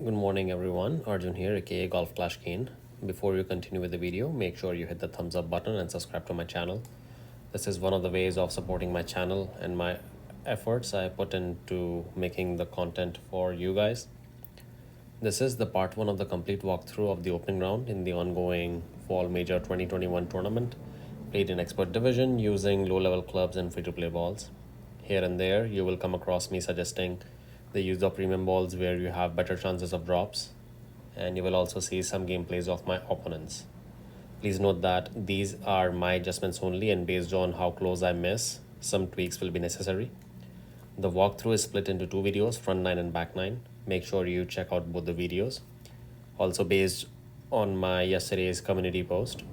Good morning everyone, Arjun here aka Golf Clash Kane. Before you continue with the video, make sure you hit the thumbs up button and subscribe to my channel. This is one of the ways of supporting my channel and my efforts I put into making the content for you guys. This is the part 1 of the complete walkthrough of the opening round in the ongoing Fall Major 2021 tournament, played in Expert Division using low-level clubs and free-to-play balls. Here and there, you will come across me suggesting the use of premium balls where you have better chances of drops, and you will also see some gameplays of my opponents. Please note that these are my adjustments only, and based on how close I miss, some tweaks will be necessary. The walkthrough is split into two videos, front 9 and back 9. Make sure you check out both the videos. Also based on my yesterday's community post.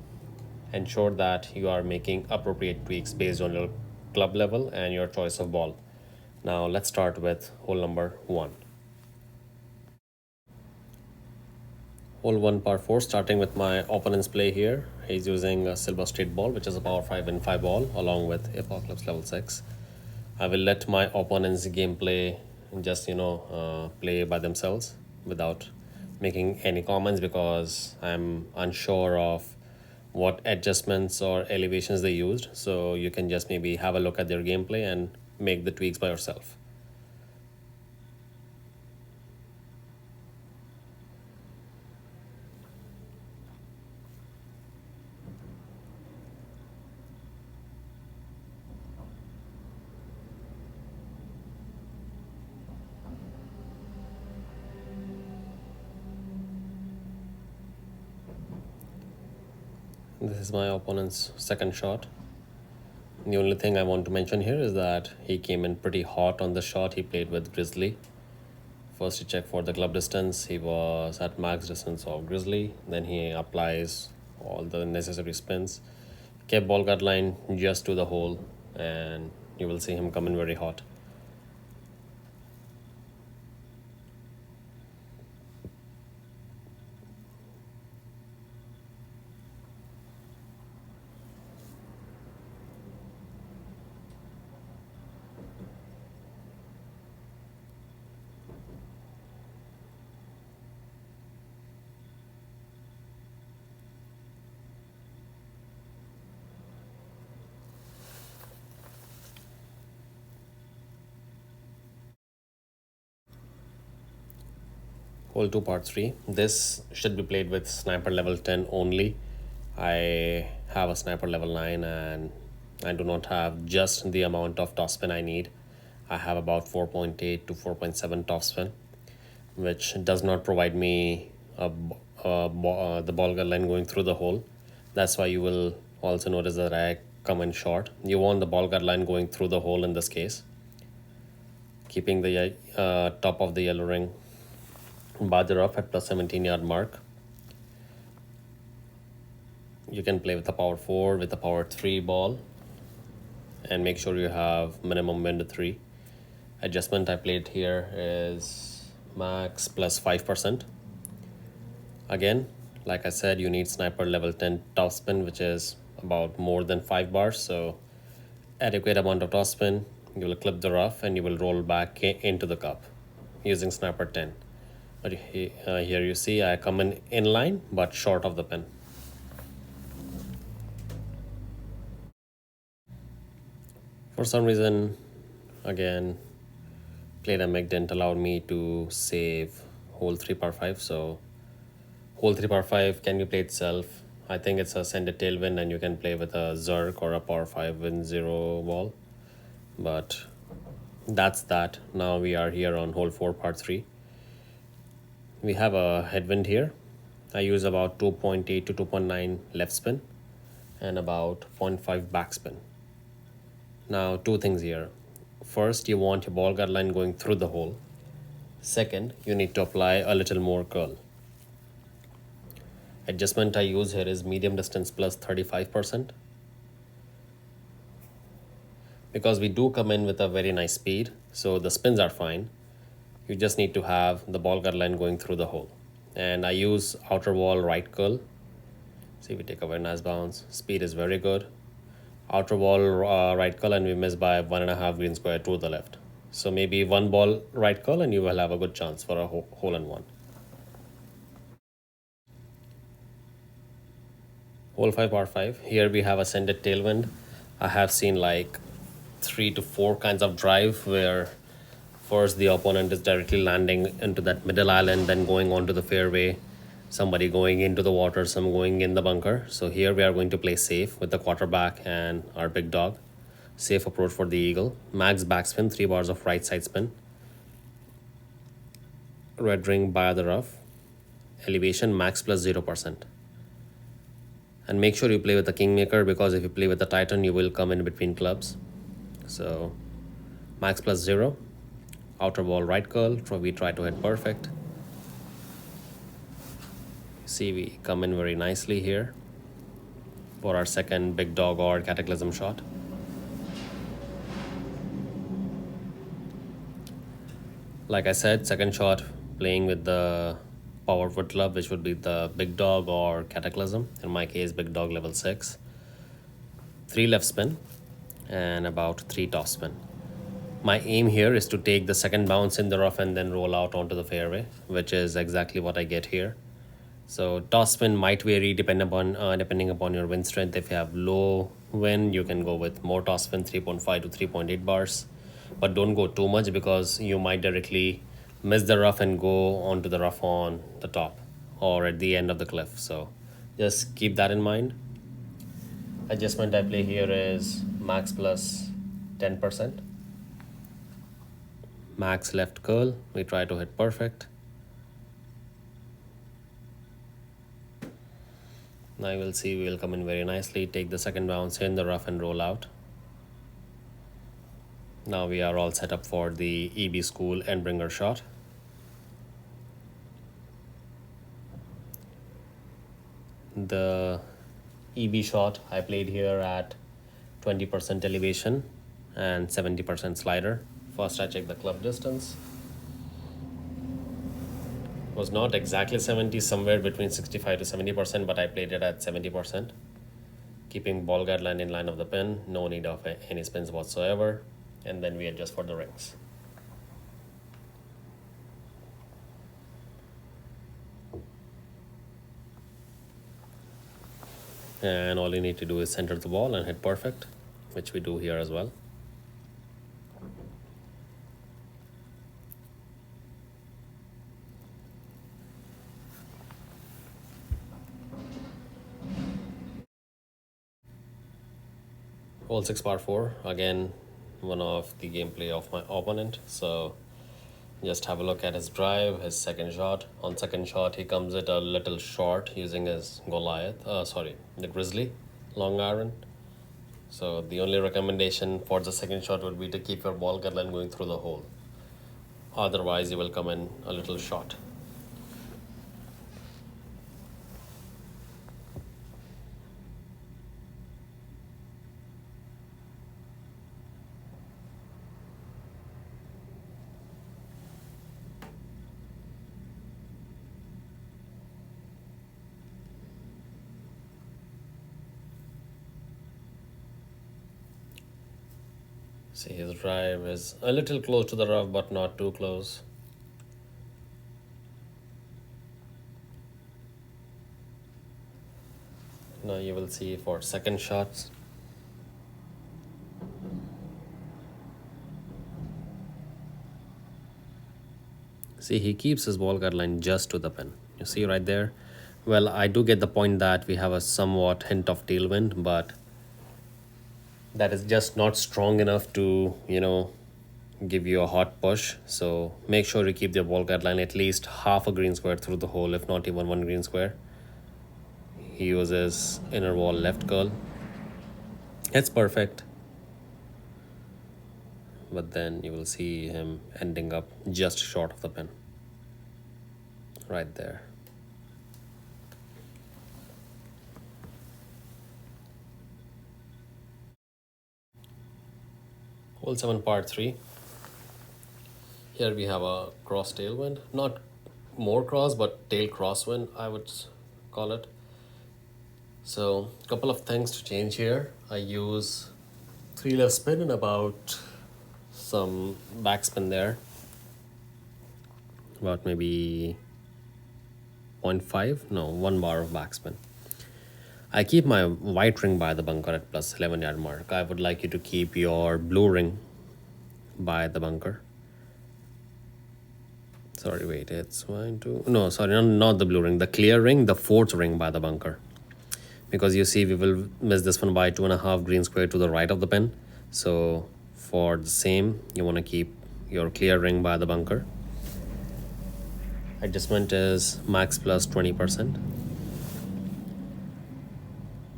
Ensure that you are making appropriate tweaks based on your club level and your choice of ball. Now let's start with hole number 1. Hole 1 par 4, starting with my opponent's play here. He's using a silver straight ball, which is a power 5 and 5 ball, along with Apocalypse level 6. I will let my opponent's gameplay just play by themselves without making any comments, because I'm unsure of what adjustments or elevations they used. So you can just maybe have a look at their gameplay and make the tweaks by yourself. This is my opponent's second shot. The only thing I want to mention here is that he came in pretty hot on the shot he played with Grizzly. First he checked for the club distance. He was at max distance of Grizzly. Then he applies all the necessary spins. Kept ball guard line just to the hole, and you will see him come in very hot. Hole 2 part 3. This should be played with sniper level 10 only. I have a sniper level 9 and I do not have just the amount of topspin I need. I have about 4.8 to 4.7 topspin, which does not provide me the ball guard line going through the hole. That's why you will also notice that I come in short. You want the ball guard line going through the hole in this case, keeping the top of the yellow ring bother off at plus 17 yard mark. You can play with a power 4, with a power 3 ball, and make sure you have minimum wind 3. Adjustment I played here is max plus 5%. Again, like I said, you need sniper level 10 topspin, which is about more than 5 bars. So adequate amount of topspin, you will clip the rough and you will roll back into the cup using sniper 10. But here you see I come in line but short of the pin. For some reason, again, play dynamic didn't allow me to save hole 3 par 5. So hole 3 par 5 can be played itself. I think it's a sended tailwind and you can play with a Zerk or a par 5 wind 0 ball. But that's that. Now we are here on hole 4 par 3. We have a headwind here. I use about 2.8 to 2.9 left spin and about 0.5 backspin. Now, two things here. First, you want your ball guard line going through the hole. Second, you need to apply a little more curl. Adjustment I use here is medium distance plus 35%. Because we do come in with a very nice speed, so the spins are fine. You just need to have the ball guard line going through the hole. And I use outer wall right curl. See, we take a very nice bounce. Speed is very good. Outer wall right curl, and we miss by 1.5 green square to the left. So maybe one ball right curl and you will have a good chance for a hole in one. Hole 5 par 5. Here we have ascended tailwind. I have seen like 3 to 4 kinds of drive where first the opponent is directly landing into that middle island, then going onto the fairway, somebody going into the water, some going in the bunker. So here we are going to play safe with the quarterback and our big dog. Safe approach for the eagle. Max backspin, 3 bars of right side spin. Red ring by the rough. Elevation max plus 0%. And make sure you play with the kingmaker, because if you play with the titan you will come in between clubs. So max plus 0. Outer ball right curl, we try to hit perfect. See, we come in very nicely here for our second big dog or cataclysm shot. Like I said, second shot playing with the power wood club, which would be the big dog or cataclysm. In my case, big dog level 6. 3 left spin and about 3 top spin. My aim here is to take the second bounce in the rough and then roll out onto the fairway, which is exactly what I get here. So toss spin might vary depending upon your wind strength. If you have low wind, you can go with more toss spin, 3.5 to 3.8 bars, but don't go too much because you might directly miss the rough and go onto the rough on the top or at the end of the cliff. So just keep that in mind. Adjustment I play here is max plus 10%. Max left curl, we try to hit perfect. Now you will see we will come in very nicely, take the second bounce in the rough and roll out. Now we are all set up for the EB school endbringer shot. The EB shot I played here at 20% elevation and 70% slider. First I check the club distance. Was not exactly 70, somewhere between 65 to 70%, but I played it at 70%. Keeping ball guideline in line of the pin, no need of any spins whatsoever, and then we adjust for the rings. And all you need to do is center the ball and hit perfect, which we do here as well. Hole 6 par 4, again one of the gameplay of my opponent. So just have a look at his drive, his second shot. On second shot he comes it a little short using his the Grizzly long iron. So the only recommendation for the second shot would be to keep your ball guideline going through the hole. Otherwise you will come in a little short. See, his drive is a little close to the rough, but not too close. Now you will see for second shots. See, he keeps his ball guideline just to the pin. You see right there? Well, I do get the point that we have a somewhat hint of tailwind, but that is just not strong enough to, give you a hot push. So make sure you keep the ball guideline at least half a green square through the hole, if not even 1 green square. He uses inner wall left curl. It's perfect. But then you will see him ending up just short of the pin. Right there. Hole 7 par 3. Here we have a cross tailwind. Not more cross, but tail crosswind, I would call it. So a couple of things to change here. I use 3 left spin and about some backspin there. About maybe 0.5, no, 1 bar of backspin. I keep my white ring by the bunker at plus 11 yard mark. I would like you to keep your blue ring by the bunker. Sorry, wait, it's 1, 2. No, sorry, not the blue ring, the clear ring, the fourth ring by the bunker. Because you see, we will miss this one by 2.5 green square to the right of the pin. So for the same, you want to keep your clear ring by the bunker. Adjustment is max plus 20%.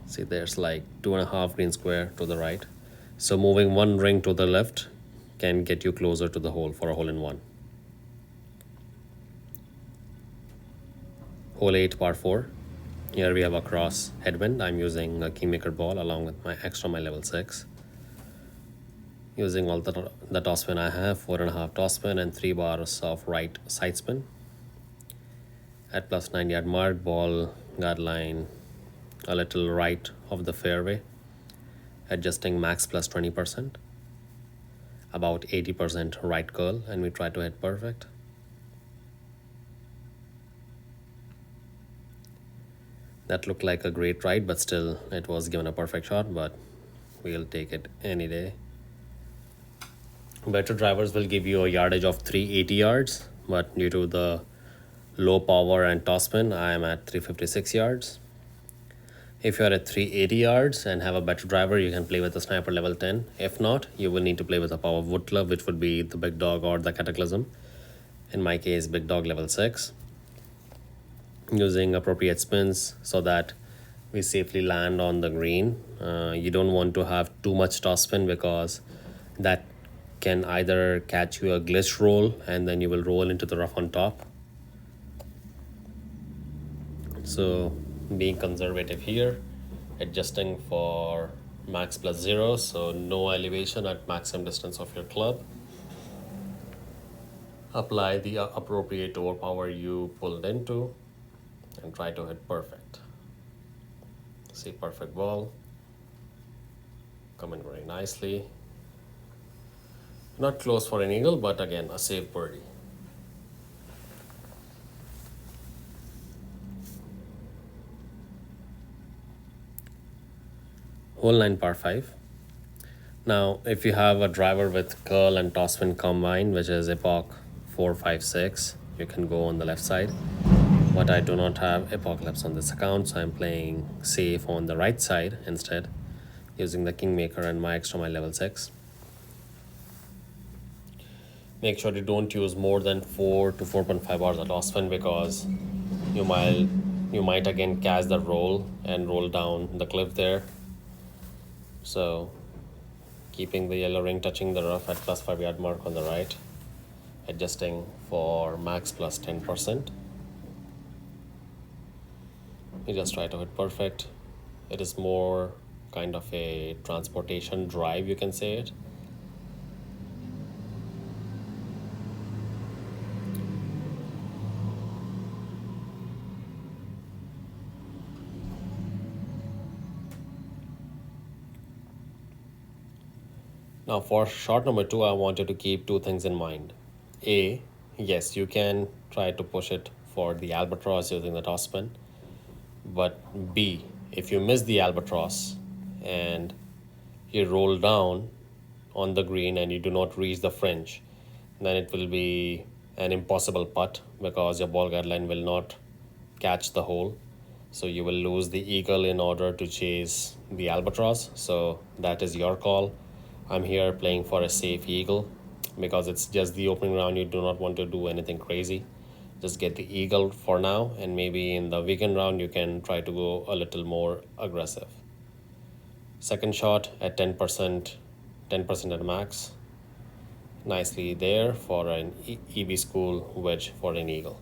See, there's like 2.5 green square to the right. So moving one ring to the left can get you closer to the hole for a hole in one. Hole 8, par 4. Here we have a cross headwind. I'm using a kingmaker ball along with my extra, my level 6. Using all the topspin I have, 4.5 topspin and 3 bars of right side spin. At plus 9 yard mark, ball guideline a little right of the fairway. Adjusting max plus 20%. About 80% right curl, and we try to hit perfect. That looked like a great ride, but still it was given a perfect shot, but we'll take it any day. Better drivers will give you a yardage of 380 yards, but due to the low power and topspin, I am at 356 yards. If you are at 380 yards and have a better driver, you can play with the sniper level 10. If not, you will need to play with a power wood club, which would be the big dog or the cataclysm. In my case, big dog level 6. Using appropriate spins so that we safely land on the green. You don't want to have too much topspin because that can either catch you a glitch roll and then you will roll into the rough on top. So being conservative here, adjusting for max plus 0, so no elevation at maximum distance of your club. Apply the appropriate overpower you pulled into and try to hit perfect. See, perfect ball coming very nicely. Not close for an eagle, but again, a safe birdie. Hole 9, par 5. Now, if you have a driver with curl and topspin combined, which is epoch 4, 5, 6, you can go on the left side. But I do not have epoch lefts on this account, so I'm playing safe on the right side instead, using the kingmaker and my extra, my level 6. Make sure you don't use more than 4 to 4.5 hours of topspin because you might again catch the roll and roll down the cliff there. So keeping the yellow ring touching the rough at plus 5 yard mark on the right, adjusting for max plus 10%. You just try to hit perfect. It is more kind of a transportation drive, you can say it. Now for shot number 2, I wanted to keep two things in mind. A, yes, you can try to push it for the albatross using the topspin. But B, if you miss the albatross and you roll down on the green and you do not reach the fringe, then it will be an impossible putt because your ball guideline will not catch the hole. So you will lose the eagle in order to chase the albatross. So that is your call. I'm here playing for a safe eagle because it's just the opening round. You do not want to do anything crazy. Just get the eagle for now, and maybe in the weekend round you can try to go a little more aggressive. Second shot at 10%, 10% at max. Nicely there for an EB school wedge for an eagle.